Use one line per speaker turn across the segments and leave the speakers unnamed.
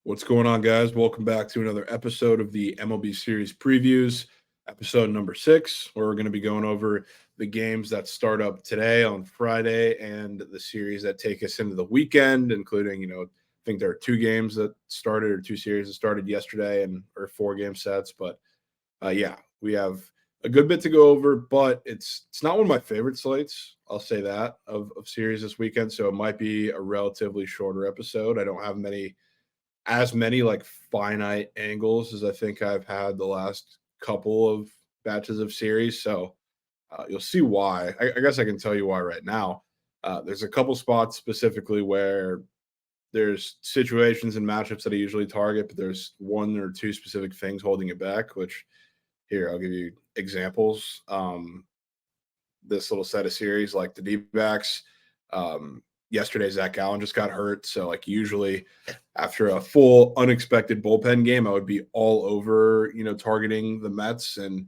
What's going on, guys? Welcome back to another episode of the MLB Series Previews, episode number 6, where we're going to be going over the games that start up today on Friday and the series that take us into the weekend, including, I think there are 2 games that started or 2 series that started yesterday or 4 game sets. But yeah, we have a good bit to go over, but it's not one of my favorite slates. I'll say that of series this weekend. So it might be a relatively shorter episode. I don't have as many like finite angles as I think I've had the last couple of batches of series. So you'll see why. I guess I can tell you why right now. There's a couple spots specifically where there's situations and matchups that I usually target, but there's 1 or 2 specific things holding it back, which here I'll give you examples. This little set of series, like the D-backs. Yesterday, Zach Allen just got hurt. So, like, usually after a full unexpected bullpen game, I would be all over, targeting the Mets and,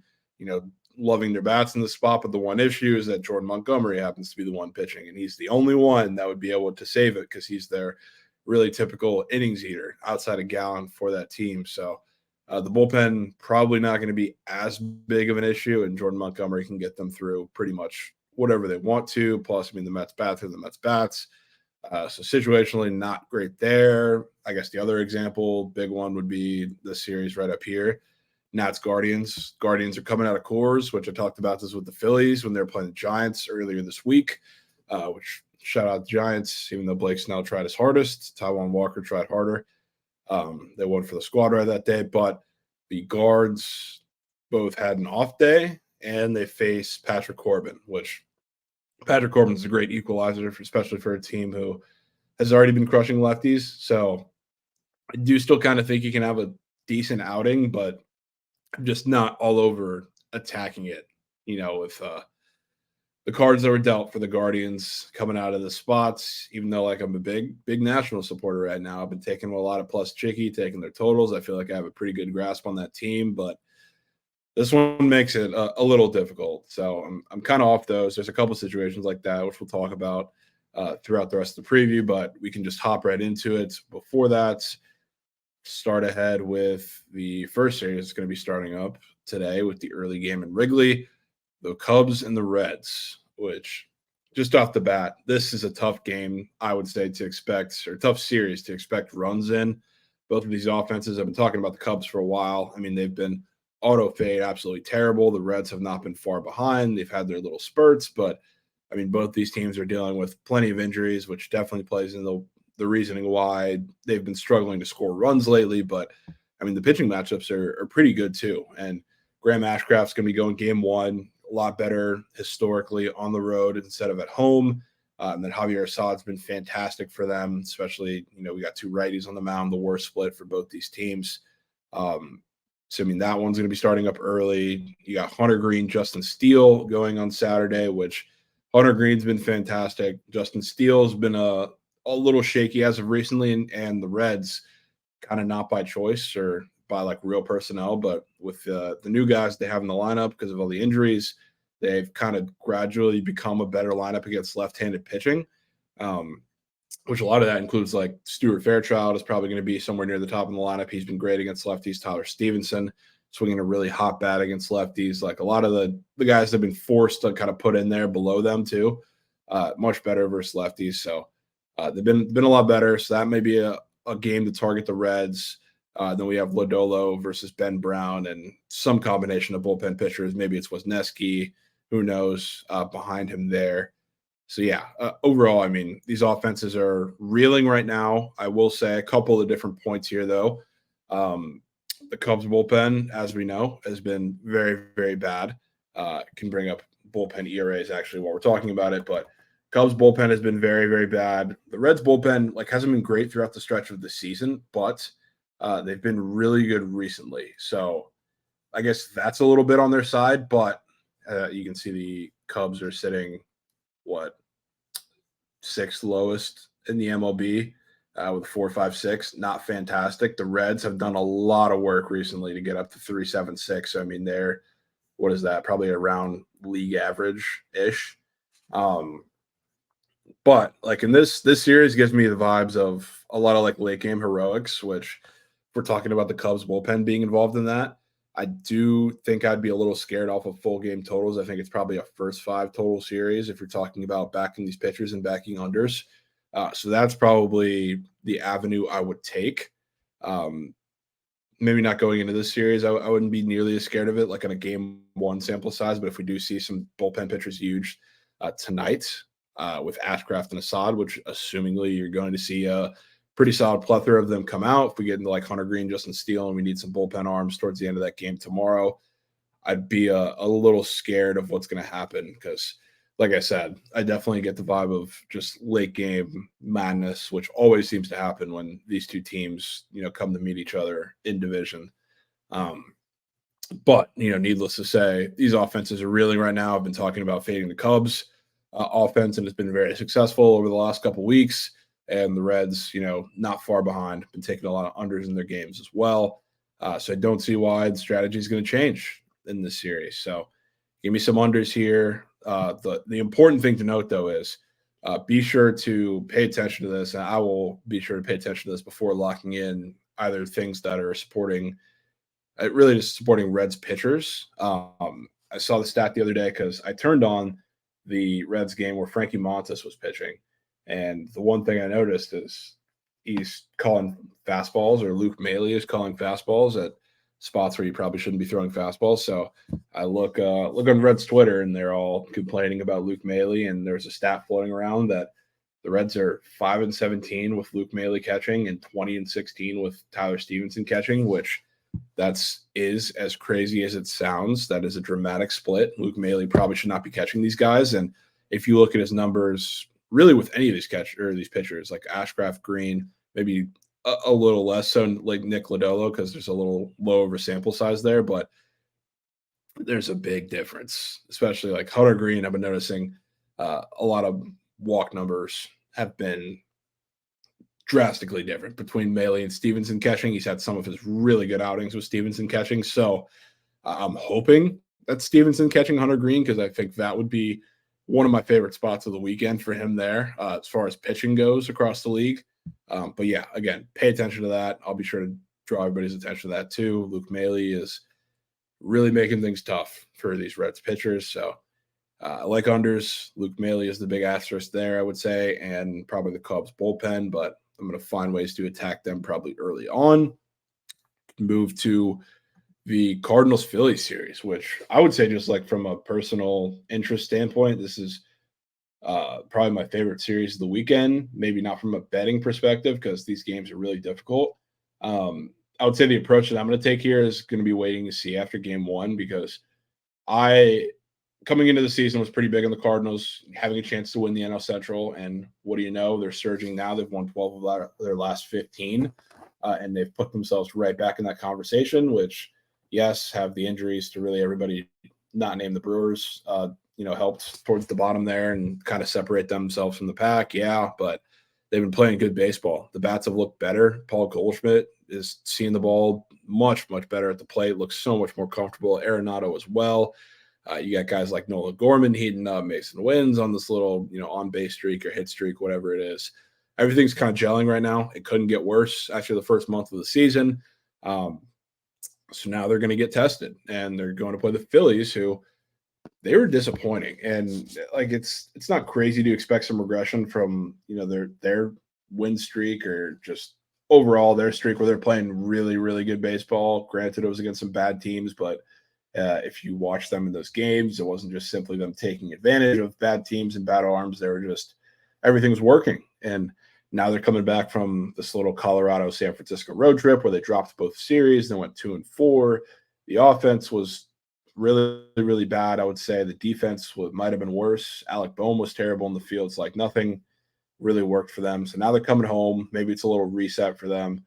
loving their bats in the spot. But the one issue is that Jordan Montgomery happens to be the one pitching, and he's the only one that would be able to save it because he's their really typical innings eater outside of Gallen for that team. So, the bullpen probably not going to be as big of an issue, and Jordan Montgomery can get them through pretty much whatever they want to. Plus, the Mets bats are the Mets bats. So situationally, not great there. I guess the other example, big one, would be the series right up here. Nats Guardians. Guardians are coming out of Coors, which I talked about this with the Phillies when they were playing the Giants earlier this week, which shout out the Giants, even though Blake Snell tried his hardest. Taijuan Walker tried harder. They won for the squad right that day, but the guards both had an off day, and they face Patrick Corbin, which Patrick Corbin is a great equalizer, especially for a team who has already been crushing lefties. So I do still kind of think he can have a decent outing, but I'm just not all over attacking it, with the cards that were dealt for the Guardians coming out of the spots. Even though, like, I'm a big national supporter right now, I've been taking a lot of plus chicky, taking their totals. I feel like I have a pretty good grasp on that team, but this one makes it a little difficult. So I'm kind of off those. There's a couple situations like that, which we'll talk about throughout the rest of the preview, but we can just hop right into it. Before that, start ahead with the first series that's going to be starting up today with the early game in Wrigley, the Cubs and the Reds, which just off the bat, this is a tough game, I would say, to expect, or tough series to expect runs in. Both of these offenses, I've been talking about the Cubs for a while. They've been auto fade absolutely terrible. The Reds have not been far behind. They've had their little spurts, but both these teams are dealing with plenty of injuries, which definitely plays in the reasoning why they've been struggling to score runs lately. But the pitching matchups are pretty good too. And Graham Ashcraft's going to be going game 1, a lot better historically on the road instead of at home. And then Javier Assad's been fantastic for them, especially, we got 2 righties on the mound, the worst split for both these teams. So, that one's going to be starting up early. You got Hunter Green, Justin Steele going on Saturday, which Hunter Green's been fantastic. Justin Steele's been a little shaky as of recently, and the Reds kind of not by choice or by like real personnel, but with the new guys they have in the lineup because of all the injuries, they've kind of gradually become a better lineup against left-handed pitching. Which a lot of that includes like Stuart Fairchild is probably going to be somewhere near the top of the lineup. He's been great against lefties. Tyler Stevenson swinging a really hot bat against lefties. Like a lot of the guys have been forced to kind of put in there below them too. Much better versus lefties. So they've been a lot better. So that may be a game to target the Reds. Then we have Lodolo versus Ben Brown and some combination of bullpen pitchers. Maybe it's Wisniewski. Who knows behind him there. So, yeah, overall, these offenses are reeling right now. I will say a couple of different points here, though. The Cubs bullpen, as we know, has been very, very bad. Can bring up bullpen ERAs, actually, while we're talking about it. But Cubs bullpen has been very, very bad. The Reds bullpen, hasn't been great throughout the stretch of the season, but they've been really good recently. So I guess that's a little bit on their side, but you can see the Cubs are sitting, 6th lowest in the MLB with 4.56. Not fantastic. The Reds have done a lot of work recently to get up to 3.76. So, they're, what is that? Probably around league average-ish. But like in this series gives me the vibes of a lot of like late game heroics, which if we're talking about the Cubs bullpen being involved in that. I do think I'd be a little scared off of full game totals. I think it's probably a first five total series if you're talking about backing these pitchers and backing unders. So that's probably the avenue I would take. Um, Maybe not going into this series, I wouldn't be nearly as scared of it, like on a game one sample size. But if we do see some bullpen pitchers huge tonight with Ashcraft and Assad, which assumingly you're going to see a pretty solid plethora of them come out. If we get into like Hunter Green, Justin Steele, and we need some bullpen arms towards the end of that game tomorrow, I'd be a little scared of what's going to happen because, like I said, I definitely get the vibe of just late game madness, which always seems to happen when these two teams, come to meet each other in division. Um, but needless to say, these offenses are reeling right now. I've been talking about fading the Cubs offense, and it's been very successful over the last couple weeks. And the Reds, not far behind, been taking a lot of unders in their games as well. So I don't see why the strategy is going to change in this series. So give me some unders here. The important thing to note, though, is be sure to pay attention to this. And I will be sure to pay attention to this before locking in either things that are supporting really just supporting Reds pitchers. I saw the stat the other day because I turned on the Reds game where Frankie Montas was pitching. And the one thing I noticed is he's calling fastballs, or Luke Maley is calling fastballs at spots where you probably shouldn't be throwing fastballs. So I look on Reds Twitter, and they're all complaining about Luke Maley. And there's a stat floating around that the Reds are 5-17 with Luke Maley catching and 20-16 with Tyler Stevenson catching, which is as crazy as it sounds. That is a dramatic split. Luke Maley probably should not be catching these guys. And if you look at his numbers, really with any of these pitchers, like Ashcraft, Green, maybe a little less so like Nick Lodolo, because there's a little low over sample size there, but there's a big difference, especially like Hunter Green. I've been noticing a lot of walk numbers have been drastically different between Maley and Stevenson catching. He's had some of his really good outings with Stevenson catching. So I'm hoping that Stevenson catching Hunter Green, because I think that would be one of my favorite spots of the weekend for him there as far as pitching goes across the league. But yeah, again, pay attention to that. I'll be sure to draw everybody's attention to that too. Luke Maley is really making things tough for these Reds pitchers. So I like unders. Luke Maley is the big asterisk there, I would say, and probably the Cubs bullpen, but I'm going to find ways to attack them probably early on. Move to the Cardinals-Phillies series, which I would say just like from a personal interest standpoint, this is probably my favorite series of the weekend. Maybe not from a betting perspective because these games are really difficult. I would say the approach that I'm going to take here is going to be waiting to see after game one, because coming into the season was pretty big on the Cardinals having a chance to win the NL Central. And what do you know? They're surging now. They've won 12 of their last 15, and they've put themselves right back in that conversation, which, yes, have the injuries to really everybody not named the Brewers, helped towards the bottom there and kind of separate themselves from the pack. Yeah, but they've been playing good baseball. The bats have looked better. Paul Goldschmidt is seeing the ball much, much better at the plate, looks so much more comfortable. Arenado as well. You got guys like Nolan Gorman heating up, Mason Wins on this little, on-base streak or hit streak, whatever it is. Everything's kind of gelling right now. It couldn't get worse after the first month of the season. So now they're going to get tested, and they're going to play the Phillies, who they were disappointing. And like it's not crazy to expect some regression from their win streak, or just overall their streak where they're playing really, really good baseball. Granted, it was against some bad teams, but if you watch them in those games, it wasn't just simply them taking advantage of bad teams and bad arms. They were just everything's working. And now they're coming back from this little Colorado-San Francisco road trip where they dropped both series. They went 2-4. The offense was really, really bad, I would say. The defense might have been worse. Alec Boehm was terrible in the field. It's like nothing really worked for them. So now they're coming home. Maybe it's a little reset for them.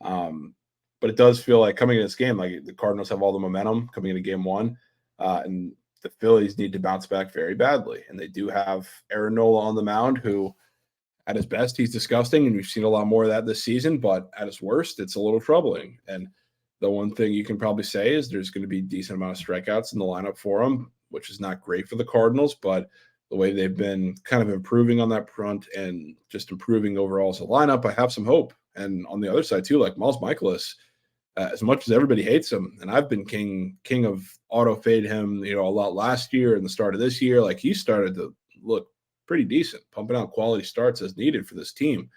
But it does feel like coming into this game, like the Cardinals have all the momentum coming into game one, and the Phillies need to bounce back very badly. And they do have Aaron Nola on the mound, who at his best, he's disgusting, and we've seen a lot more of that this season, but at his worst, it's a little troubling. And the one thing you can probably say is there's going to be a decent amount of strikeouts in the lineup for him, which is not great for the Cardinals, but the way they've been kind of improving on that front and just improving overall as a lineup, I have some hope. And on the other side too, like Miles Michaelis, as much as everybody hates him, and I've been king of auto fade him, a lot last year and the start of this year. Like he started to look pretty decent, pumping out quality starts as needed for this team.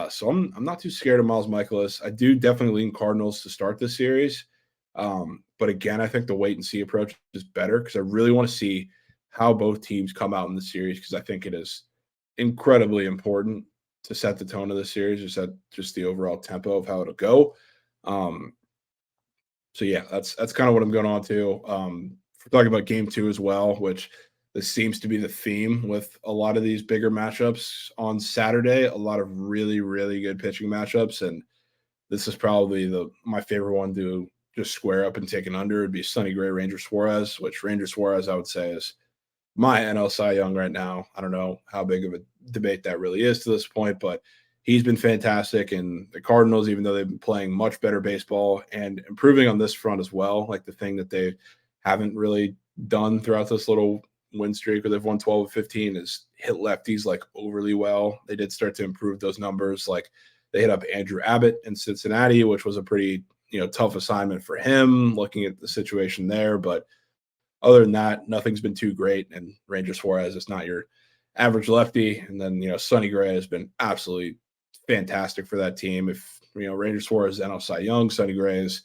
So I'm not too scared of Miles Michaelis. I do definitely lean Cardinals to start this series. But again, I think the wait and see approach is better because I really want to see how both teams come out in the series because I think it is incredibly important to set the tone of the series, or set just the overall tempo of how it'll go. Um, so yeah, that's kind of what I'm going on to. We're talking about game two as well, which this seems to be the theme with a lot of these bigger matchups on Saturday. A lot of really, really good pitching matchups, and this is probably the my favorite one to just square up and take an under. Would be Sonny Gray, Ranger Suarez, which Ranger Suarez I would say is my NL Cy Young right now. I don't know how big of a debate that really is to this point, but he's been fantastic. And the Cardinals, even though they've been playing much better baseball and improving on this front as well, like the thing that they haven't really done throughout this little win streak where they've won 12 of 15 is hit lefties like overly well. They did start to improve those numbers. Like they hit up Andrew Abbott in Cincinnati, which was a pretty, tough assignment for him looking at the situation there. But other than that, nothing's been too great. And Ranger Suarez is not your average lefty. And then, Sonny Gray has been absolutely fantastic for that team. If, Ranger Suarez is NL Cy Young, Sonny Gray is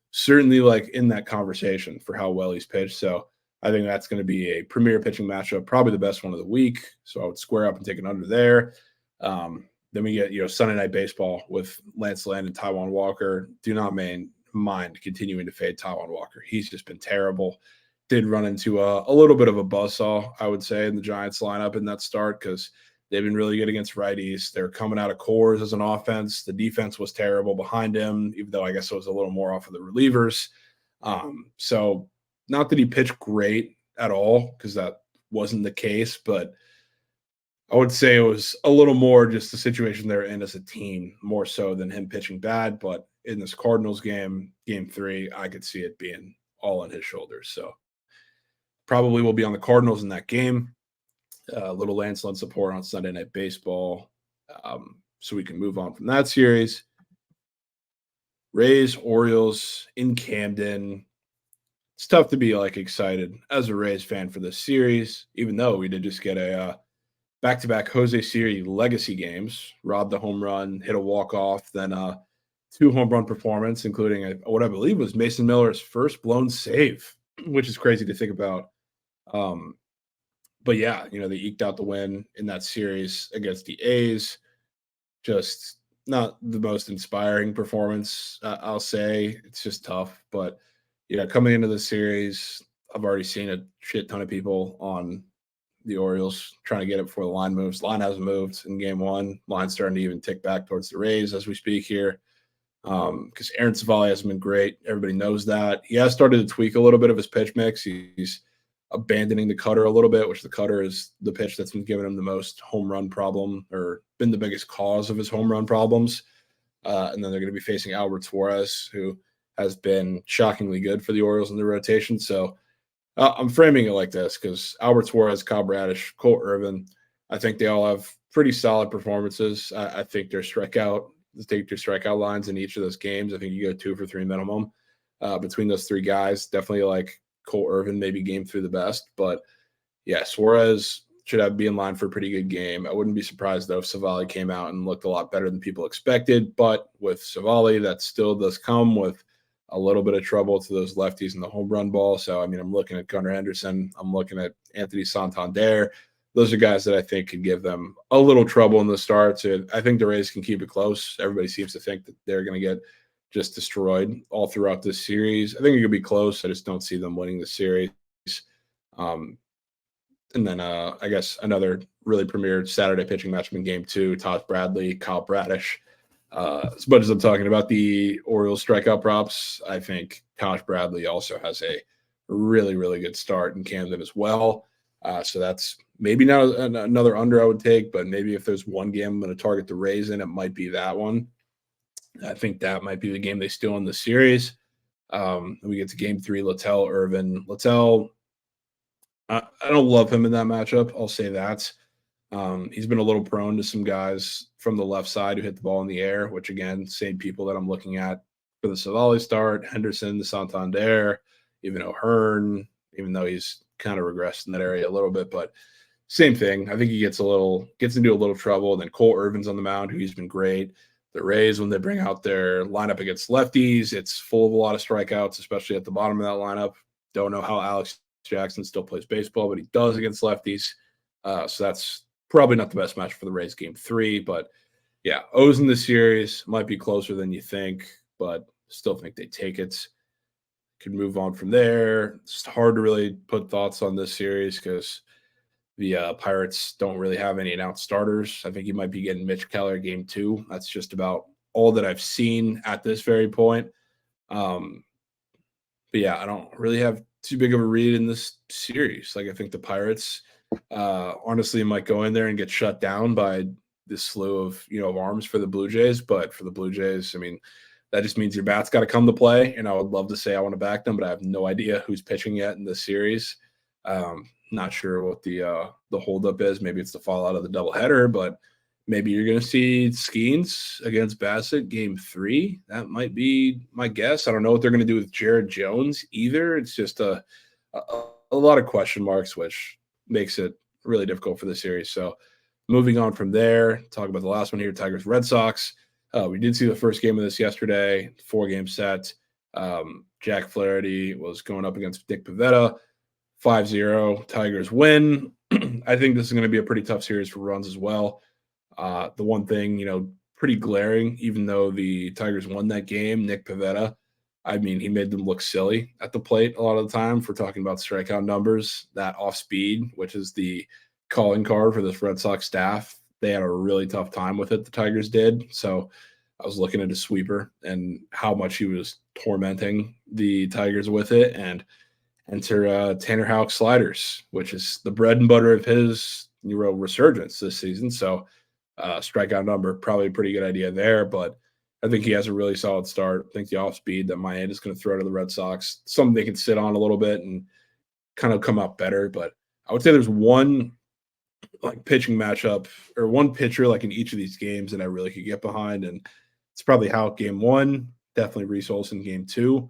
certainly like in that conversation for how well he's pitched. So I think that's going to be a premier pitching matchup, probably the best one of the week. So I would square up and take it under there. Then we get, Sunday Night Baseball with Lance Lynn and Taijuan Walker. Do not mind continuing to fade Taijuan Walker. He's just been terrible. Did run into a little bit of a buzzsaw, I would say, in the Giants lineup in that start because they've been really good against righties. They're coming out of cores as an offense. The defense was terrible behind him, even though I guess it was a little more off of the relievers. So not that he pitched great at all because that wasn't the case, but I would say it was a little more just the situation they're in as a team, more so than him pitching bad. But in this Cardinals game, game three, I could see it being all on his shoulders. So probably will be on the Cardinals in that game. Little Lance Lynn support on Sunday Night Baseball. So we can move on from that series. Rays, Orioles in Camden. It's tough to be like excited as a Rays fan for this series, even though we did just get a back-to-back Jose Siri legacy games. Robbed the home run, hit a walk-off, then 2 home run performance, including what I believe was Mason Miller's first blown save, which is crazy to think about. But yeah, they eked out the win in that series against the A's. Just not the most inspiring performance, I'll say. It's just tough. But, coming into the series, I've already seen a shit ton of people on the Orioles trying to get it before the line moves. Line hasn't moved in game one. Line's starting to even tick back towards the Rays as we speak here. Because Aaron Savali hasn't been great. Everybody knows that. He has started to tweak a little bit of his pitch mix. He's abandoning the cutter a little bit, which the cutter is the pitch that's been giving him the most home run problem or been the biggest cause of his home run problems. And then they're going to be facing Albert Suarez, who has been shockingly good for the Orioles in the rotation. So I'm framing it like this because Albert Suarez, Kyle Bradish, Cole Irvin, I think they all have pretty solid performances. I think their strikeout lines in each of those games. I think you go 2 for 3 minimum between those 3 guys. Definitely like Cole Irvin, maybe game through the best. But yeah, Suarez should be in line for a pretty good game. I wouldn't be surprised, though, if Savali came out and looked a lot better than people expected. But with Savali, that still does come with a little bit of trouble to those lefties in the home run ball. So, I'm looking at Gunnar Henderson. I'm looking at Anthony Santander. Those are guys that I think could give them a little trouble in the start. So I think the Rays can keep it close. Everybody seems to think that they're going to get just destroyed all throughout this series. I think it could be close. I just don't see them winning the series. And then I guess another really premier Saturday pitching matchup in game 2, Todd Bradley, Kyle Bradish. As much as I'm talking about the Orioles strikeout props, I think Tosh Bradley also has a really, really good start in Camden as well. So that's maybe not another under I would take, but maybe if there's one game I'm going to target the Rays in, it might be that one. I think that might be the game they steal in the series. We get to game 3, Littell, Irvin. Littell, I don't love him in that matchup. I'll say that. He's been a little prone to some guys from the left side who hit the ball in the air, which again, same people that I'm looking at for the Savali start, Henderson, the Santander, even O'Hearn, even though he's kind of regressed in that area a little bit, but same thing. I think he gets into a little trouble. And then Cole Irvin's on the mound, who he's been great. The Rays, when they bring out their lineup against lefties, it's full of a lot of strikeouts, especially at the bottom of that lineup. Don't know how Alex Jackson still plays baseball, but he does against lefties. So that's probably not the best match for the Rays game 3. But yeah, O's in the series might be closer than you think, but still think they take it. Could move on from there. It's hard to really put thoughts on this series because the Pirates don't really have any announced starters. I think you might be getting Mitch Keller game 2. That's just about all that I've seen at this very point. Um, but yeah, I don't really have too big of a read in this series. Like I think the Pirates honestly might go in there and get shut down by this slew of arms for the Blue Jays. But for the Blue Jays, I mean, that just means your bat's got to come to play. And I would love to say I want to back them, but I have no idea who's pitching yet in this series. Not sure what the holdup is. Maybe it's the fallout of the doubleheader, but maybe you're going to see Skeens against Bassett game 3. That might be my guess. I don't know what they're going to do with Jared Jones either. It's just a, a lot of question marks, which makes it really difficult for the series. So moving on from there, talk about the last one here, Tigers Red Sox. We did see the first game of this yesterday, 4-game set. Jack Flaherty was going up against Nick Pivetta. 5-0, Tigers win. I think this is going to be a pretty tough series for runs as well. The one thing, pretty glaring, even though the Tigers won that game, Nick Pivetta, I mean, he made them look silly at the plate a lot of the time for talking about strikeout numbers. That off speed, which is the calling card for this Red Sox staff, they had a really tough time with it, the Tigers did. So I was looking at his sweeper and how much he was tormenting the Tigers with it. And enter Tanner Houck sliders, which is the bread and butter of his resurgence this season. So strikeout number, probably a pretty good idea there. But I think he has a really solid start. I think the off speed that Miami is going to throw to the Red Sox, something they can sit on a little bit and kind of come out better. But I would say there's one like pitching matchup or one pitcher like in each of these games that I really could get behind. And it's probably Houck game 1, definitely Reese Olson game 2.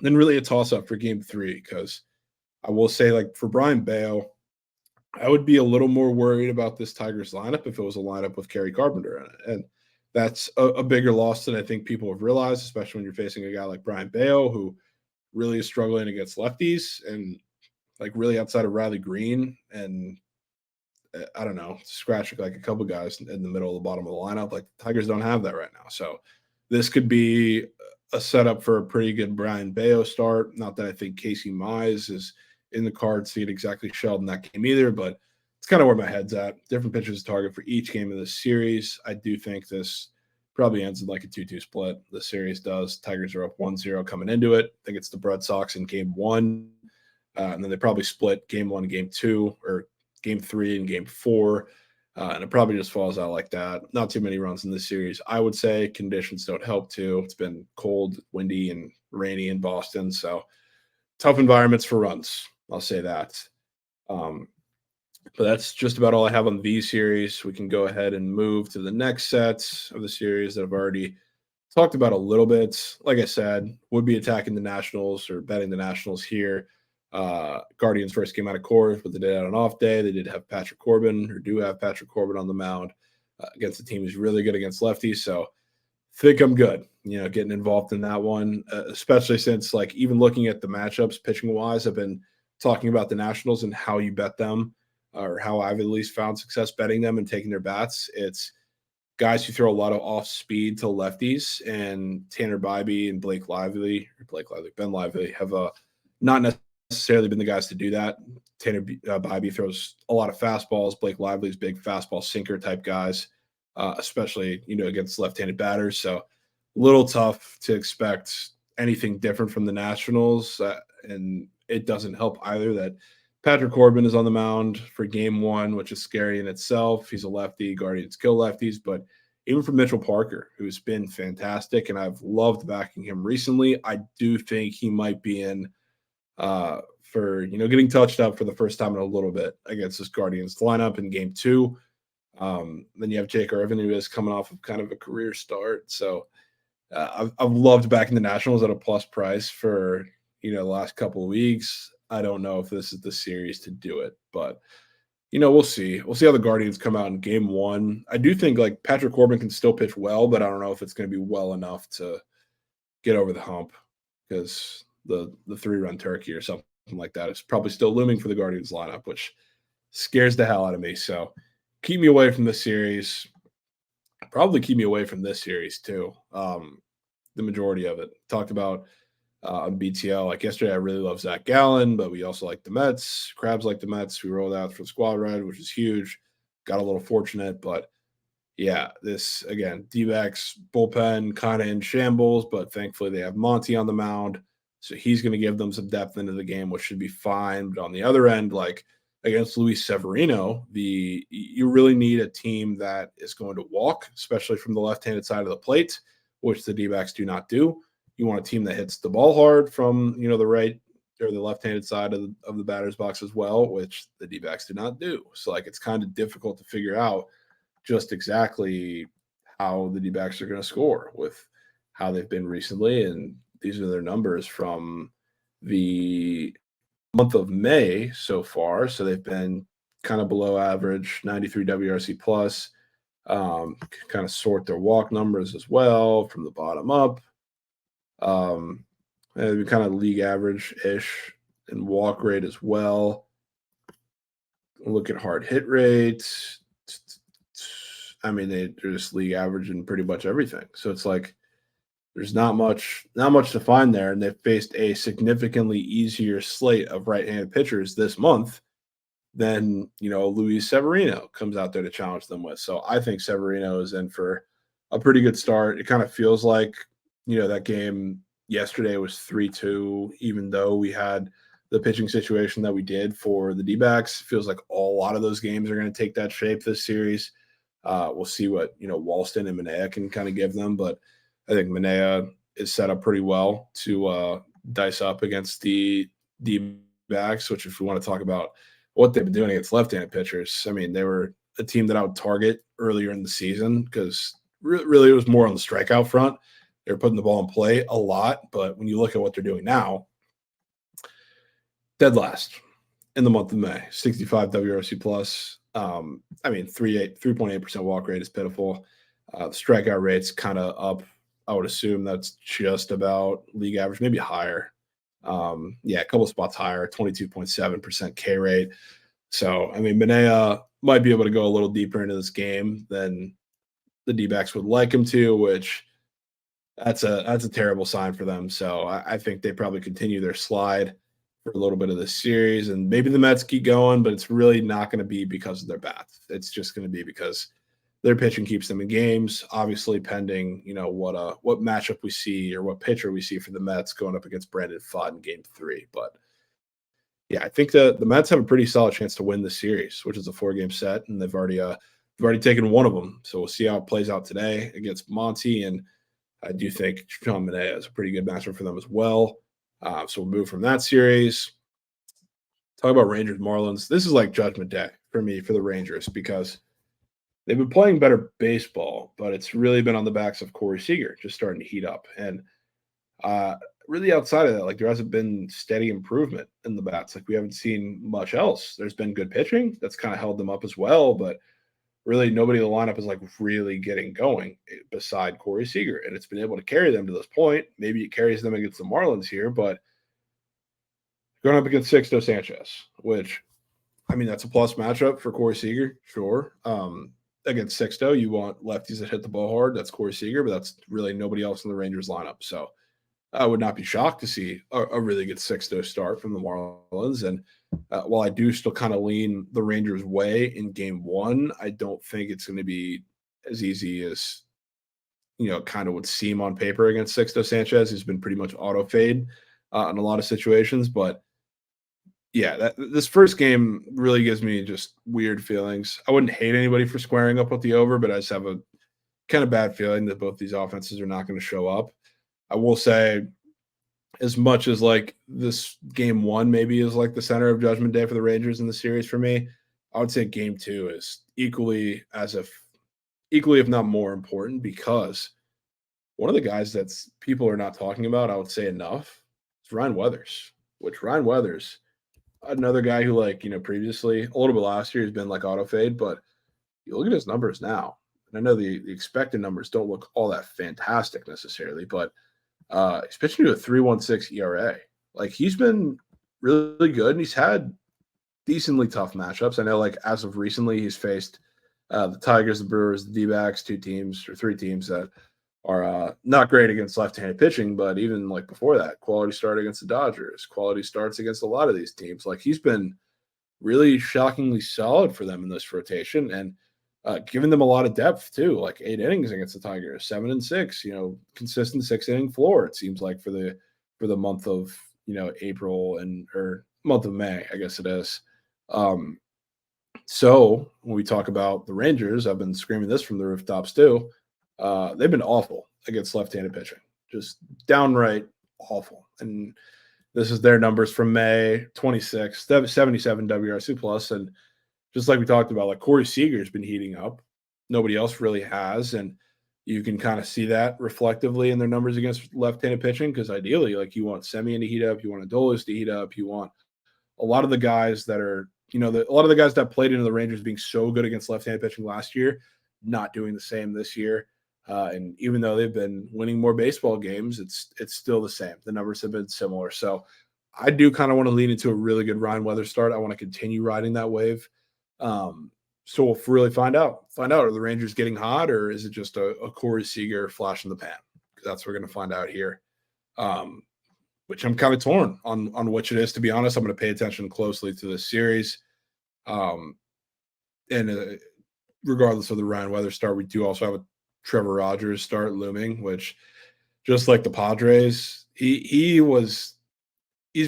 Then really a toss-up for game 3 because I will say, like, for Brian Bale, I would be a little more worried about this Tigers lineup if it was a lineup with Kerry Carpenter in it. And that's a bigger loss than I think people have realized, especially when you're facing a guy like Brian Bale who really is struggling against lefties and, like, really outside of Riley Green and I don't know, scratch like a couple guys in the middle of the bottom of the lineup. Like the Tigers don't have that right now. So this could be a setup for a pretty good Brian Bayo start. Not that I think Casey Mize is in the cards to get exactly shelled in that game either, but it's kind of where my head's at. Different pitchers to target for each game of this series. I do think this probably ends in like a 2-2 split. The series does. Tigers are up 1-0 coming into it. I think it's the Red Sox in game 1. And then they probably split game 1 and game 2, or game 3 and game 4. And it probably just falls out like that. Not too many runs in this series. I would say conditions don't help too. It's been cold, windy, and rainy in Boston. So tough environments for runs. I'll say that. But that's just about all I have on these series. We can go ahead and move to the next sets of the series that I've already talked about a little bit. Like I said, would be attacking the Nationals or betting the Nationals here. Guardians first came out of Coors, but they did have an off day. They did have Patrick Corbin, or do have Patrick Corbin on the mound against a team who's really good against lefties. So think I'm good, getting involved in that one, especially since like even looking at the matchups pitching wise, I've been talking about the Nationals and how you bet them or how I've at least found success betting them and taking their bats. It's guys who throw a lot of off speed to lefties, and Tanner Bybee and Ben Lively have not necessarily been the guys to do that. Tanner Bybee throws a lot of fastballs. Blake Lively's big fastball sinker type guys, especially against left-handed batters. So a little tough to expect anything different from the Nationals, and it doesn't help either that Patrick Corbin is on the mound for game 1, which is scary in itself. He's a lefty. Guardians kill lefties, but even for Mitchell Parker, who's been fantastic, and I've loved backing him recently, I do think he might be in for getting touched up for the first time in a little bit against this Guardians lineup in game 2. Then you have Jake Irvin, who is coming off of kind of a career start. So I've loved backing the Nationals at a plus price for the last couple of weeks. I don't know if this is the series to do it, but we'll see. We'll see how the Guardians come out in game 1. I do think like Patrick Corbin can still pitch well, but I don't know if it's going to be well enough to get over the hump because the 3-run turkey or something like that is probably still looming for the Guardians lineup, which scares the hell out of me. So keep me away from this series. Probably keep me away from this series too. The majority of it. Talked about on BTL. Like yesterday, I really love Zach Gallen, but we also like the Mets. Krabs like the Mets. We rolled out for the squad ride, which is huge. Got a little fortunate, but yeah, this again, D-backs bullpen kind of in shambles, but thankfully they have Monty on the mound, so he's going to give them some depth into the game, which should be fine. But on the other end, like against Luis Severino, you really need a team that is going to walk, especially from the left-handed side of the plate, which the D-backs do not do. You want a team that hits the ball hard from the right or the left-handed side of the batter's box as well, which the D-backs do not do. So like it's kind of difficult to figure out just exactly how the D-backs are going to score with how they've been recently. And these are their numbers from the month of May so far. So they've been kind of below average, 93 WRC plus. Kind of sort their walk numbers as well from the bottom up. And kind of league average-ish in walk rate as well. Look at hard hit rates. I mean, they're just league average in pretty much everything. So it's like there's not much to find there. And they've faced a significantly easier slate of right-handed pitchers this month than, Luis Severino comes out there to challenge them with. So I think Severino is in for a pretty good start. It kind of feels like, that game yesterday was 3-2, even though we had the pitching situation that we did for the D-backs. Feels like a lot of those games are going to take that shape this series. We'll see what, Walston and Manea can kind of give them, but I think Manea is set up pretty well to dice up against the D-backs, which if we want to talk about what they've been doing against left-handed pitchers, I mean, they were a team that I would target earlier in the season because really it was more on the strikeout front. They're putting the ball in play a lot, but when you look at what they're doing now, dead last in the month of May, 65 WRC plus. I mean, 3.8% walk rate is pitiful. The strikeout rate's kind of up. I would assume that's just about league average, maybe higher. A couple spots higher, 22.7% K rate. So, I mean, Manea might be able to go a little deeper into this game than the D-backs would like him to, which that's a terrible sign for them. So I think they probably continue their slide for a little bit of this series, and maybe the Mets keep going, but it's really not going to be because of their bats. It's just going to be because their pitching keeps them in games, obviously pending, what matchup we see or what pitcher we see for the Mets going up against Brandon Pfaadt in game 3. But yeah, I think the Mets have a pretty solid chance to win the series, which is a 4-game set, and they've already taken one of them. So we'll see how it plays out today against Monty, and I do think Sean Manea is a pretty good matchup for them as well. So we'll move from that series. Talk about Rangers Marlins. This is like judgment day for me for the Rangers because they've been playing better baseball, but it's really been on the backs of Corey Seager just starting to heat up. And really outside of that, like there hasn't been steady improvement in the bats. Like we haven't seen much else. There's been good pitching that's kind of held them up as well, but really nobody in the lineup is like really getting going beside Corey Seager. And it's been able to carry them to this point. Maybe it carries them against the Marlins here, but going up against Sixto Sanchez, which, I mean, that's a plus matchup for Corey Seager, sure. Against Sixto, you want lefties that hit the ball hard. That's Corey Seager, but that's really nobody else in the Rangers lineup. So I would not be shocked to see a really good Sixto start from the Marlins. And while I do still kind of lean the Rangers' way in game 1, I don't think it's going to be as easy as, kind of would seem on paper against Sixto Sanchez, who's been pretty much auto fade in a lot of situations. But yeah, this first game really gives me just weird feelings. I wouldn't hate anybody for squaring up with the over, but I just have a kind of bad feeling that both these offenses are not going to show up. I will say as much as like this game one maybe is like the center of judgment day for the Rangers in the series for me, I would say game two is equally if not more important because one of the guys that's people are not talking about, I would say enough, is Ryan Weathers. Which Ryan Weathers, another guy who like previously a little bit last year has been like auto fade, but you look at his numbers now, and I know the expected numbers don't look all that fantastic necessarily, but he's pitching to a 3.16 ERA. Like he's been really good, and he's had decently tough matchups. I know, like as of recently, he's faced the Tigers, the Brewers, the D-backs, two teams or three teams that are not great against left-handed pitching. But even like before that, quality start against the Dodgers, quality starts against a lot of these teams. Like he's been really shockingly solid for them in this rotation, and giving them a lot of depth too. Like 8 innings against the Tigers, 7 and 6. Consistent 6 inning floor. It seems like for the month of April or month of May, I guess it is. Um, so when we talk about the Rangers, I've been screaming this from the rooftops too. They've been awful against left-handed pitching, just downright awful. And this is their numbers from May 26th, 77 WRC plus, and just like we talked about, like Corey Seager's been heating up. Nobody else really has. And you can kind of see that reflectively in their numbers against left-handed pitching because ideally, like you want Semien to heat up, you want Adolis to heat up, you want a lot of the guys that are, a lot of the guys that played into the Rangers being so good against left-handed pitching last year, not doing the same this year. And even though they've been winning more baseball games, it's still the same. The numbers have been similar. So I do kind of want to lean into a really good Ryan Weathers start. I want to continue riding that wave. So we'll really find out. Are the Rangers getting hot, or is it just a Corey Seager flash in the pan? Because that's what we're going to find out here. Which I'm kind of torn on which it is. To be honest, I'm going to pay attention closely to this series. And regardless of the Ryan Weathers start, we do also have a Trevor Rogers start looming, which just like the Padres, he's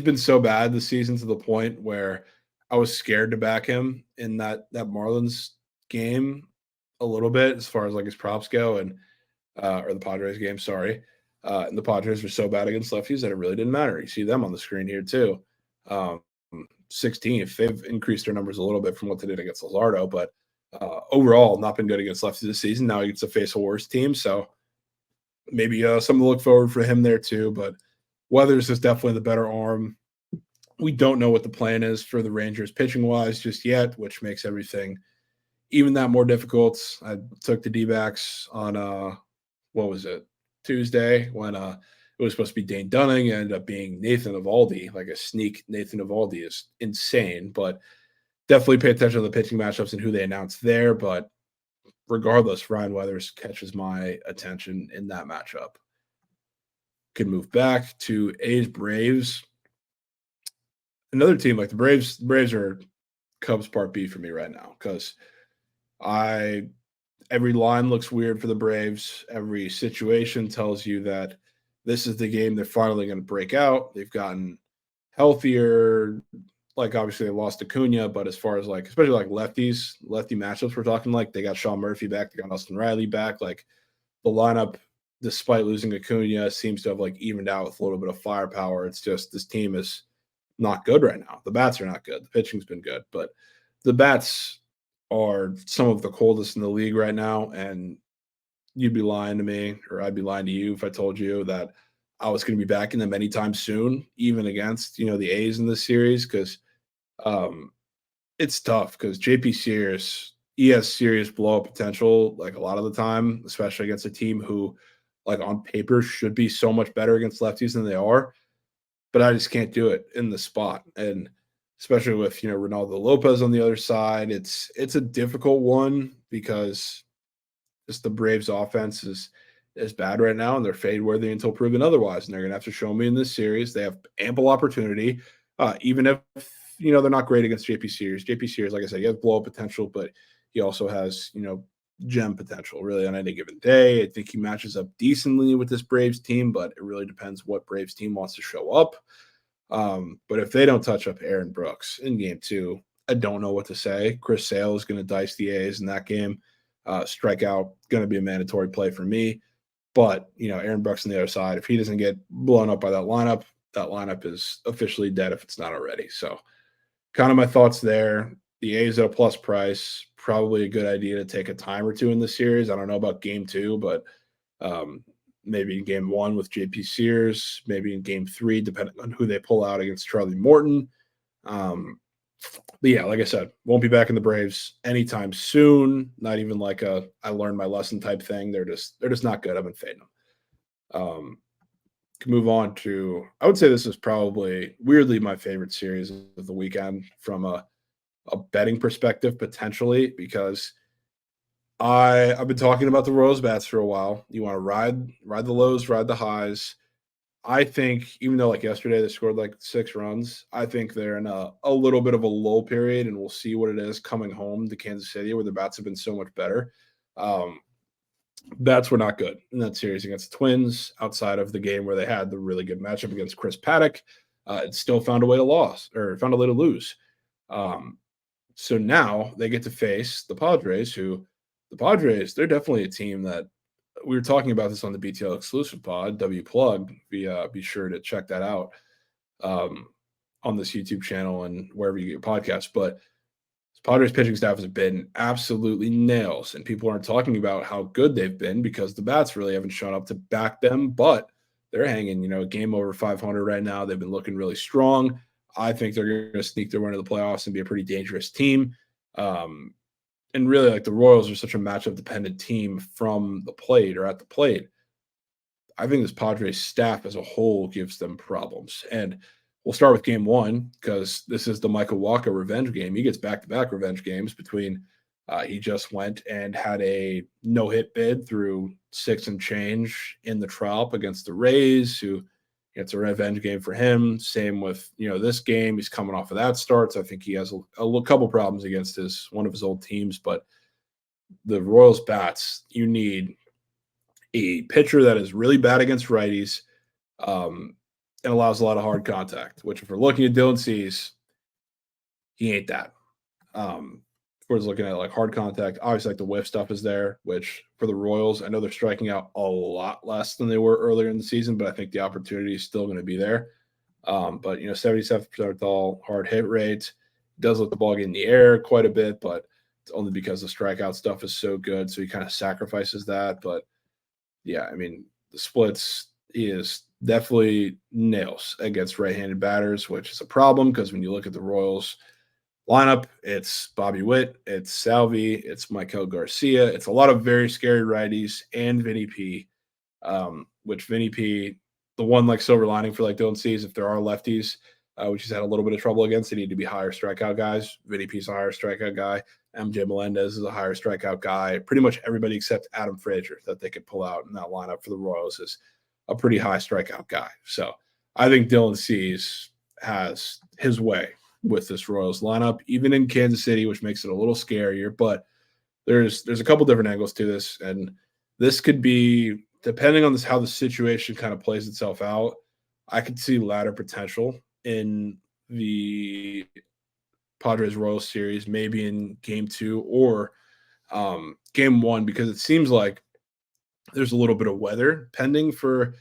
been so bad this season to the point where I was scared to back him in that Marlins game a little bit as far as like his props go and or the Padres game, sorry. And the Padres were so bad against lefties that it really didn't matter. You see them on the screen here too. 16th, they've increased their numbers a little bit from what they did against Luzardo, but overall not been good against lefties this season. Now he gets to face a worse team, so maybe something to look forward for him there too. But Weathers is definitely the better arm. We don't know what the plan is for the Rangers pitching wise just yet, which makes everything even that more difficult. I took the D-backs on what was it, Tuesday, when it was supposed to be Dane Dunning. It ended up being Nathan Eovaldi. Like a sneak Nathan Eovaldi is insane, but definitely pay attention to the pitching matchups and who they announced there. But regardless, Ryan Weathers catches my attention in that matchup. Could move back to A's Braves. Another team like the Braves. The Braves are Cubs Part B for me right now because every line looks weird for the Braves. Every situation tells you that this is the game they're finally going to break out. They've gotten healthier. Like obviously they lost Acuna, but as far as like especially like lefty matchups, we're talking like they got Sean Murphy back, they got Austin Riley back. Like the lineup, despite losing Acuna, seems to have like evened out with a little bit of firepower. It's just this team is not good right now. The bats are not good. The pitching's been good, but the bats are some of the coldest in the league right now. And you'd be lying to me, or I'd be lying to you if I told you that I was going to be backing them anytime soon, even against the A's in this series, because it's tough. Because JP Sears, he has serious blow up potential, like a lot of the time, especially against a team who, like on paper, should be so much better against lefties than they are. But I just can't do it in the spot, and especially with Ronaldo Lopez on the other side, it's a difficult one because just the Braves offense is bad right now, and they're fade worthy until proven otherwise. And they're gonna have to show me in this series. They have ample opportunity, even if they're not great against JP Sears. JP Sears, like I said, he has blow up potential, but he also has gem potential really on any given day. I think he matches up decently with this Braves team, but it really depends what Braves team wants to show up. But if they don't touch up Aaron Brooks in game two, I don't know what to say. Chris Sale is going to dice the A's in that game. Strikeout going to be a mandatory play for me. But, Aaron Brooks on the other side, if he doesn't get blown up by that lineup is officially dead if it's not already. So kind of my thoughts there. The A's at a plus price, probably a good idea to take a time or two in the series. I don't know about game 2, but um, maybe in game 1 with JP Sears, maybe in game 3, depending on who they pull out against Charlie Morton. But yeah, like I said, won't be back in the Braves anytime soon. Not even like a I learned my lesson type thing. They're just not good. I've been fading them. Can move on to, I would say this is probably weirdly my favorite series of the weekend from a betting perspective, potentially, because I've been talking about the Royals bats for a while. You want to ride the lows, ride the highs. I think even though like yesterday they scored like 6 runs, I think they're in a little bit of a lull period, and we'll see what it is coming home to Kansas City where the bats have been so much better. Bats were not good in that series against the Twins outside of the game where they had the really good matchup against Chris Paddock. It still found a way to lose. So now they get to face the Padres, they're definitely a team that we were talking about this on the BTL exclusive pod, W Plug. Be sure to check that out on this YouTube channel and wherever you get your podcasts. But Padres pitching staff has been absolutely nails, and people aren't talking about how good they've been because the bats really haven't shown up to back them. But they're hanging, game over 500 right now. They've been looking really strong. I think they're going to sneak their way into the playoffs and be a pretty dangerous team. And really, like the Royals are such a matchup dependent team from the plate or at the plate. I think this Padres staff as a whole gives them problems. And we'll start with game 1 because this is the Michael Wacha revenge game. He gets back-to-back revenge games between he just went and had a no-hit bid through 6 and change in the Trop against the Rays, who it's a revenge game for him. Same with, this game. He's coming off of that start. So I think he has a couple problems against one of his old teams. But the Royals bats, you need a pitcher that is really bad against righties and allows a lot of hard contact, which if we're looking at Dylan Cease, he ain't that. If we're looking at like hard contact, obviously like the whiff stuff is there, which for the Royals, I know they're striking out a lot less than they were earlier in the season, but I think the opportunity is still going to be there. But 77% all hard hit rate, does let the ball get in the air quite a bit, but it's only because the strikeout stuff is so good. So he kind of sacrifices that. But yeah, I mean, the splits, he is definitely nails against right-handed batters, which is a problem because when you look at the Royals lineup, it's Bobby Witt, it's Salvi, it's Michael Garcia. It's a lot of very scary righties and Vinny P, which Vinny P, the one like silver lining for like Dylan Cease, if there are lefties, which he's had a little bit of trouble against, they need to be higher strikeout guys. Vinny P's a higher strikeout guy. MJ Melendez is a higher strikeout guy. Pretty much everybody except Adam Frazier that they could pull out in that lineup for the Royals is a pretty high strikeout guy. So I think Dylan Cease has his way with this Royals lineup, even in Kansas City, which makes it a little scarier. But there's a couple different angles to this, and this could be depending on how the situation kind of plays itself out. I could see ladder potential in the Padres Royals series, maybe in game 2 or game 1, because it seems like there's a little bit of weather pending for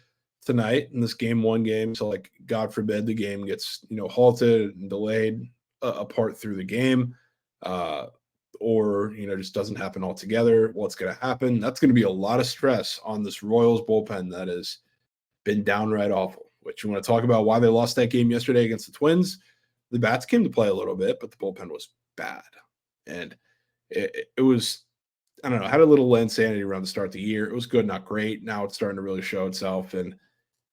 tonight in this game 1 game. So like, God forbid the game gets, halted and delayed apart through the game, or, just doesn't happen altogether. What's going to happen? That's going to be a lot of stress on this Royals bullpen that has been downright awful, which you want to talk about why they lost that game yesterday against the Twins. The bats came to play a little bit, but the bullpen was bad. And it was, I don't know, had a little insanity around the start of the year. It was good, not great. Now it's starting to really show itself, and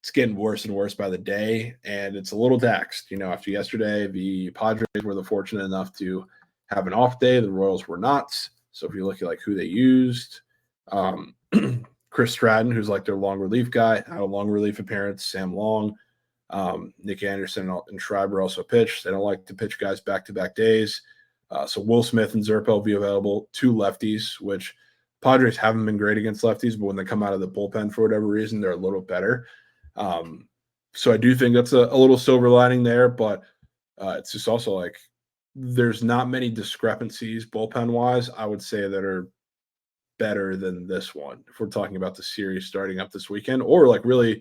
it's getting worse and worse by the day. And it's a little taxed. After yesterday, the Padres were fortunate enough to have an off day. The Royals were not. So if you look at like who they used, Chris Stratton, who's like their long relief guy, had a long relief appearance. Sam Long, Nick Anderson and Schreiber also pitched. They don't like to pitch guys back-to-back days. So Will Smith and Zerpo will be available, 2 lefties, which Padres haven't been great against lefties, but when they come out of the bullpen for whatever reason, they're a little better. So I do think that's a little silver lining there, but it's just also like there's not many discrepancies bullpen-wise, I would say, that are better than this one if we're talking about the series starting up this weekend, or like really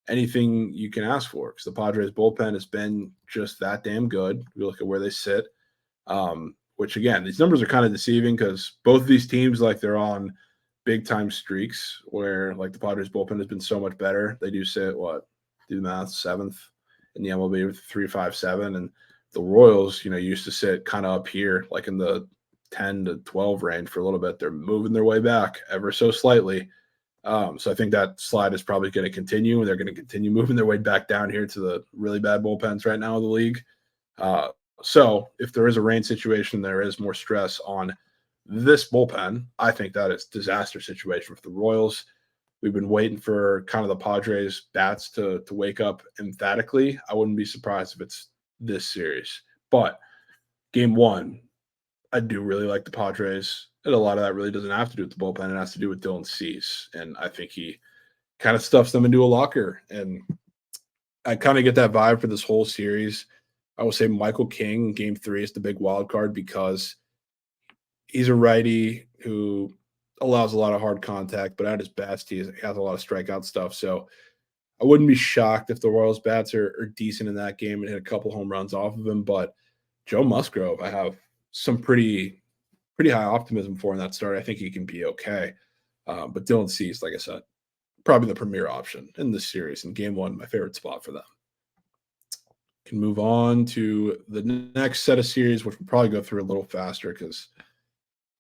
anything you can ask for, because the Padres bullpen has been just that damn good. If you look at where they sit, which again, these numbers are kind of deceiving because both of these teams, like, they're on big time streaks where like the Padres bullpen has been so much better. They do sit do the math, seventh in the MLB with 3.57, and the Royals, used to sit kind of up here, like in the 10 to 12 range for a little bit. They're moving their way back ever so slightly. So I think that slide is probably going to continue, and they're going to continue moving their way back down here to the really bad bullpens right now in the league. So if there is a rain situation, there is more stress on this bullpen. I think that is a disaster situation for the Royals. We've been waiting for kind of the Padres bats to wake up emphatically. I wouldn't be surprised if it's this series. But game one, I do really like the Padres. And a lot of that really doesn't have to do with the bullpen. It has to do with Dylan Cease. And I think he kind of stuffs them into a locker. And I kind of get that vibe for this whole series. I will say Michael King, game 3, is the big wild card because he's a righty who allows a lot of hard contact, but at his best, he has a lot of strikeout stuff. So I wouldn't be shocked if the Royals bats are decent in that game and hit a couple home runs off of him. But Joe Musgrove, I have some pretty high optimism for in that start. I think he can be okay. But Dylan Cease, like I said, probably the premier option in this series. In game one, my favorite spot for them. Can move on to the next set of series, which we'll probably go through a little faster because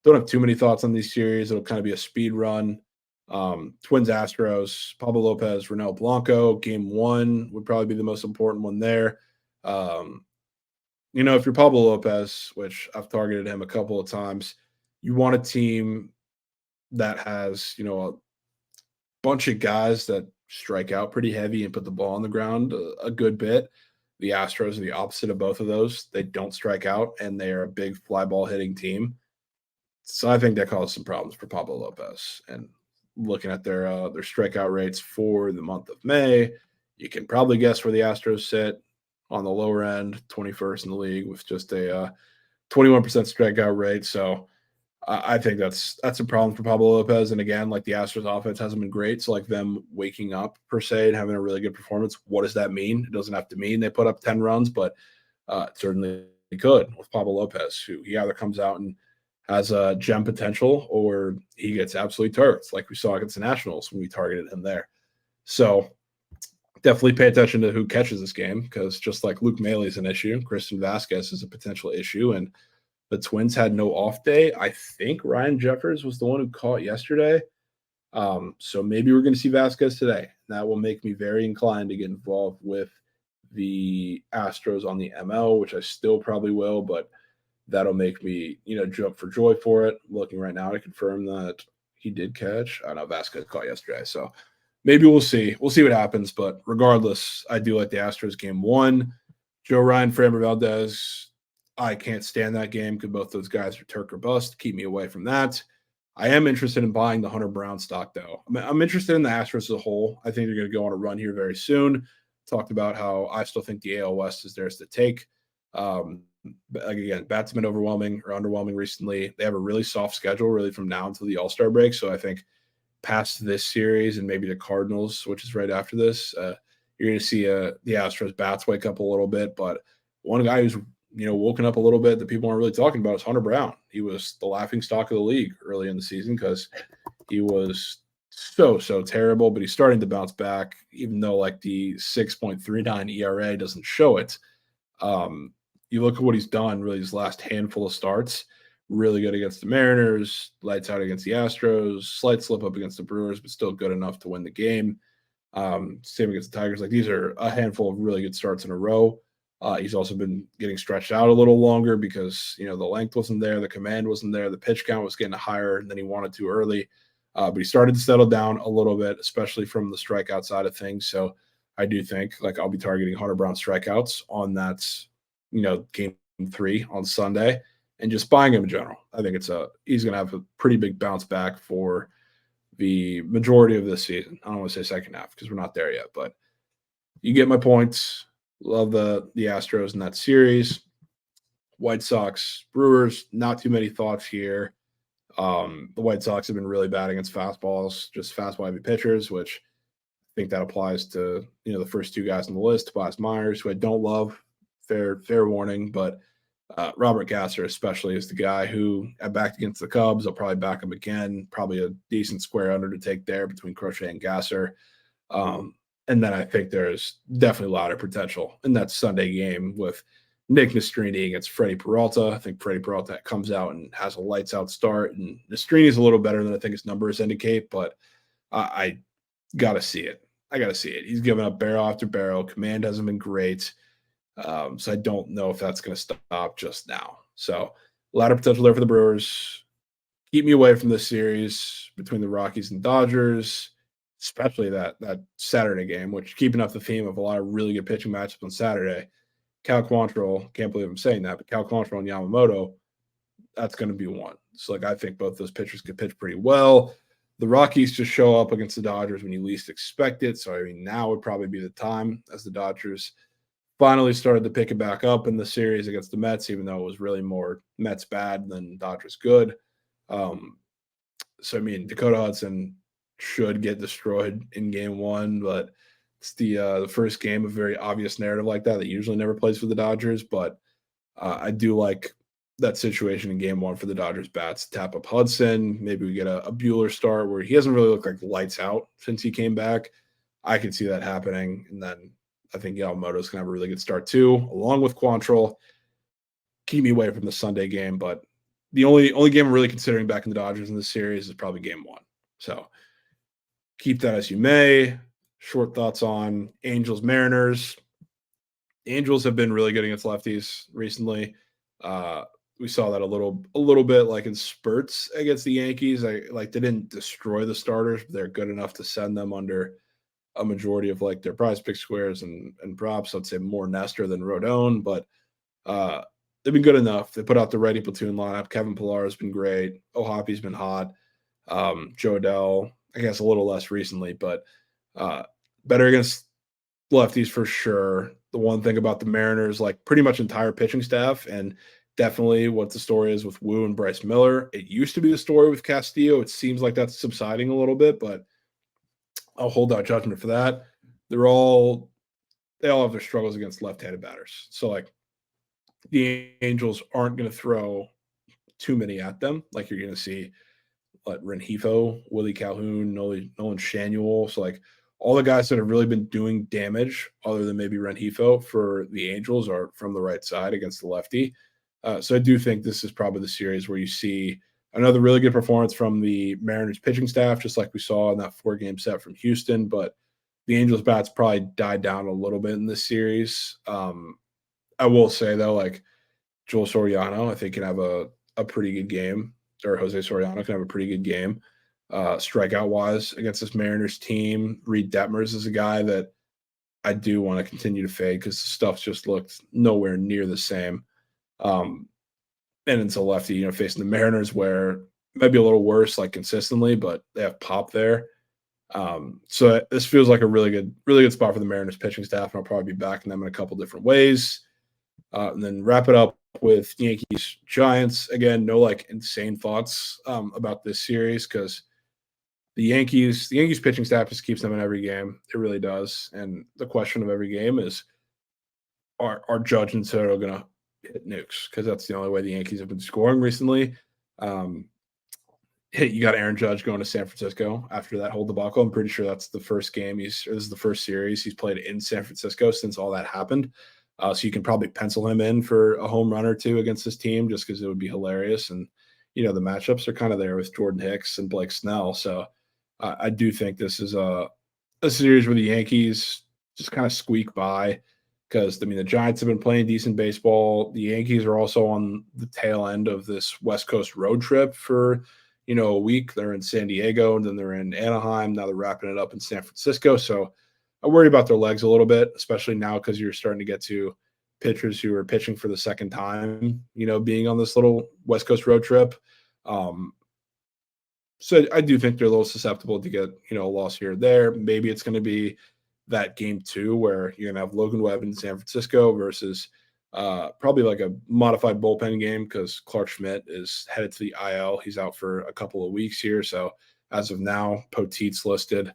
don't have too many thoughts on these series. It'll kind of be a speed run. Twins Astros, Pablo Lopez, Ronel Blanco. Game 1 would probably be the most important one there. If you're Pablo Lopez, which I've targeted him a couple of times, you want a team that has, a bunch of guys that strike out pretty heavy and put the ball on the ground a good bit. The Astros are the opposite of both of those. They don't strike out, and they are a big fly ball hitting team. So I think that caused some problems for Pablo Lopez. And looking at their strikeout rates for the month of May, you can probably guess where the Astros sit on the lower end, 21st in the league with just a 21% strikeout rate. So I think that's a problem for Pablo Lopez. And again, like, the Astros offense hasn't been great. So like them waking up per se and having a really good performance, what does that mean? It doesn't have to mean they put up 10 runs, but it certainly could with Pablo Lopez, who he either comes out and has a gem potential or he gets absolutely turfed, like we saw against the Nationals when we targeted him there. So definitely pay attention to who catches this game, because just like Luke Maile is an issue, Christian Vasquez is a potential issue, and the Twins had no off day. I think Ryan Jeffers was the one who caught yesterday. So maybe we're going to see Vasquez today. That will make me very inclined to get involved with the Astros on the ML, which I still probably will, but that'll make me, jump for joy for it. I'm looking right now to confirm that he did catch. I know Vasquez caught yesterday, so maybe we'll see. We'll see what happens, but regardless, I do like the Astros game 1. Joe Ryan, Framber Valdez, I can't stand that game because both those guys are Turk or bust. Keep me away from that. I am interested in buying the Hunter Brown stock, though. I'm interested in the Astros as a whole. I think they're going to go on a run here very soon. Talked about how I still think the AL West is theirs to take. But again, bats have been overwhelming or underwhelming recently. They have a really soft schedule, really, from now until the All-Star break. So I think past this series and maybe the Cardinals, which is right after this, you're going to see the Astros bats wake up a little bit. But one guy who's woken up a little bit that people aren't really talking about is Hunter Brown. He was the laughing stock of the league early in the season because he was so terrible, but he's starting to bounce back, even though like the 6.39 ERA doesn't show it. You look at what he's done really his last handful of starts. Really good against the Mariners, lights out against the Astros, slight slip up against the Brewers, but still good enough to win the game. Same against the Tigers. Like, these are a handful of really good starts in a row. He's also been getting stretched out a little longer because, the length wasn't there, the command wasn't there, the pitch count was getting higher than he wanted to early. But he started to settle down a little bit, especially from the strikeout side of things. So I do think, like, I'll be targeting Hunter Brown strikeouts on that, game 3 on Sunday, and just buying him in general. I think he's going to have a pretty big bounce back for the majority of this season. I don't want to say second half because we're not there yet, but you get my points. Love the Astros in that series. White Sox, Brewers, not too many thoughts here. The White Sox have been really bad against fastballs, just fastball heavy pitchers, which I think that applies to the first two guys on the list, Tobias Myers, who I don't love. Fair warning, but Robert Gasser especially is the guy who I backed against the Cubs. I'll probably back him again. Probably a decent square under to take there between Crochet and Gasser. And then I think there's definitely a lot of potential in that Sunday game with Nick Nastrini against Freddie Peralta. I think Freddie Peralta comes out and has a lights out start, and Nastrini is a little better than I think his numbers indicate, but I got to see it. I got to see it. He's given up barrel after barrel. Command hasn't been great. So I don't know if that's going to stop just now. So a lot of potential there for the Brewers. Keep me away from this series between the Rockies and Dodgers, especially that Saturday game, which keeping up the theme of a lot of really good pitching matchups on Saturday. Cal Quantrill, can't believe I'm saying that, but Cal Quantrill and Yamamoto, that's going to be one. So I think both those pitchers could pitch pretty well. The Rockies just show up against the Dodgers when you least expect it. So, now would probably be the time as the Dodgers finally started to pick it back up in the series against the Mets, even though it was really more Mets bad than Dodgers good. Dakota Hudson should get destroyed in game one, but it's the first game of a very obvious narrative like that usually never plays for the Dodgers. But I do like that situation in game one for the Dodgers bats. Tap up Hudson. Maybe we get a Buehler start where he hasn't really looked like lights out since he came back. I could see that happening. And then I think Yamamoto's going to have a really good start too, along with Quantrill. Keep me away from the Sunday game, but the only game I'm really considering back in the Dodgers in this series is probably game one. So keep that as you may. Short thoughts on Angels Mariners. The Angels have been really good against lefties recently. We saw that a little bit like in spurts against the Yankees. They didn't destroy the starters, but they're good enough to send them under a majority of their prize pick squares and props. I'd say more Nestor than Rodon, but they've been good enough. They put out the ready platoon lineup. Kevin Pillar has been great. O'Hoppy's been hot. Joe Adell, I guess a little less recently, but better against lefties for sure. The one thing about the Mariners, pretty much entire pitching staff, and definitely what the story is with Wu and Bryce Miller. It used to be the story with Castillo. It seems like that's subsiding a little bit, but I'll hold out judgment for that. They all have their struggles against left-handed batters. So the Angels aren't going to throw too many at them. You're going to see Rengifo, Willie Calhoun, Nolan Shanuel. So all the guys that have really been doing damage, other than maybe Rengifo for the Angels, are from the right side against the lefty. So I do think this is probably the series where you see another really good performance from the Mariners pitching staff, just like we saw in that 4-game set from Houston. But the Angels bats probably died down a little bit in this series. I will say though, Joel Soriano, I think can have a pretty good game, or Jose Soriano can have a pretty good game, strikeout wise against this Mariners team. Reed Detmers is a guy that I do want to continue to fade because the stuff's just looked nowhere near the same. And it's a lefty, facing the Mariners, where it might be a little worse, consistently, but they have pop there. So this feels like a really good spot for the Mariners pitching staff, and I'll probably be backing them in a couple different ways. And then wrap it up with Yankees Giants. Again, no insane thoughts about this series because the Yankees pitching staff just keeps them in every game. It really does. And the question of every game is, are Judge and Soto going to hit nukes? Because that's the only way the Yankees have been scoring recently. You got Aaron Judge going to San Francisco after that whole debacle. I'm pretty sure that's the first game this is the first series he's played in San Francisco since all that happened. So you can probably pencil him in for a home run or two against this team just because it would be hilarious. And, the matchups are kind of there with Jordan Hicks and Blake Snell. So I do think this is a series where the Yankees just kind of squeak by because, the Giants have been playing decent baseball. The Yankees are also on the tail end of this West Coast road trip for, a week. They're in San Diego, and then they're in Anaheim. Now they're wrapping it up in San Francisco. So I worry about their legs a little bit, especially now because you're starting to get to pitchers who are pitching for the second time, being on this little West Coast road trip. So I do think they're a little susceptible to get, a loss here or there. Maybe it's going to be that game 2 where you're going to have Logan Webb in San Francisco versus Probably like a modified bullpen game because Clark Schmidt is headed to the IL. He's out for a couple of weeks here. So as of now, Poteet's listed.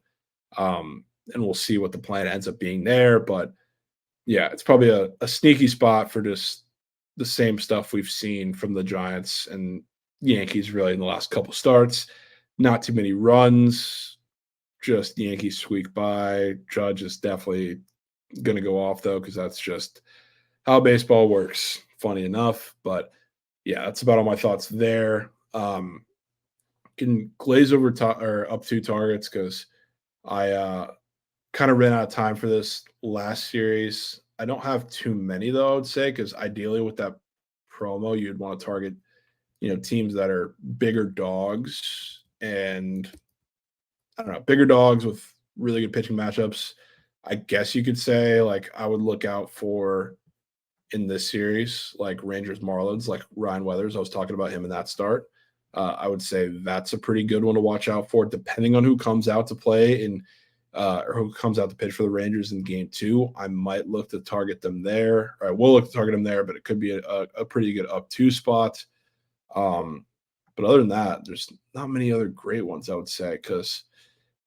And we'll see what the plan ends up being there. But yeah, it's probably a sneaky spot for just the same stuff we've seen from the Giants and Yankees really in the last couple starts. Not too many runs, just Yankees squeak by. Judge is definitely going to go off though, because that's just how baseball works. Funny enough, but yeah, that's about all my thoughts there. Can glaze over or up two targets because I kind of ran out of time for this last series. I don't have too many though, I would say, because ideally with that promo, you'd want to target, teams that are bigger dogs and I don't know, bigger dogs with really good pitching matchups. I guess you could say like I would look out for in this series, like Rangers Marlins, like Ryan Weathers. I was talking about him in that start. I would say that's a pretty good one to watch out for, depending on who comes out to play or who comes out to pitch for the Rangers in game 2. I might look to target them there, or I will look to target them there, but it could be a pretty good up 2 spot. But other than that, there's not many other great ones, I would say, because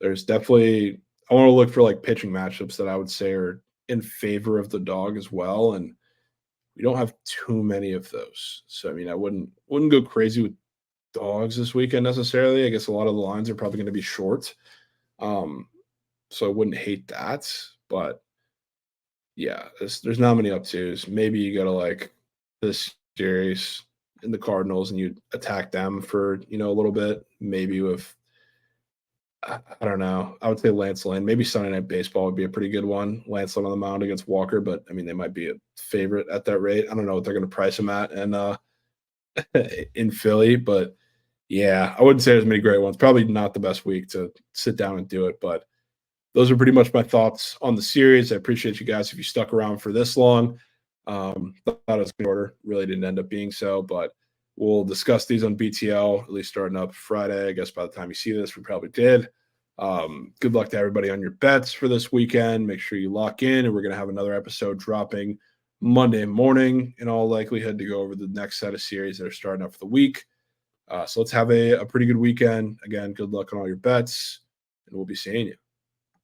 there's definitely, I want to look for like pitching matchups that I would say are in favor of the dog as well. And we don't have too many of those. So, I mean, I wouldn't go crazy with dogs this weekend necessarily. I guess a lot of the lines are probably going to be short. So I wouldn't hate that, but yeah, there's not many up twos. Maybe you go to like this series in the Cardinals and you attack them for, a little bit, maybe with, I don't know. I would say Lance Lynn. Maybe Sunday Night Baseball would be a pretty good one. Lance Lynn on the mound against Walker, but I mean, they might be a favorite at that rate. I don't know what they're going to price him at and in Philly, but yeah, I wouldn't say there's many great ones. Probably not the best week to sit down and do it, but those are pretty much my thoughts on the series. I appreciate you guys if you stuck around for this long. Thought it was order, really didn't end up being so, but we'll discuss these on BTL, at least starting up Friday. I guess by the time you see this, we probably did. Good luck to everybody on your bets for this weekend. Make sure you lock in, and we're going to have another episode dropping Monday morning in all likelihood to go over the next set of series that are starting up for the week. So let's have a pretty good weekend. Again, good luck on all your bets, and we'll be seeing you.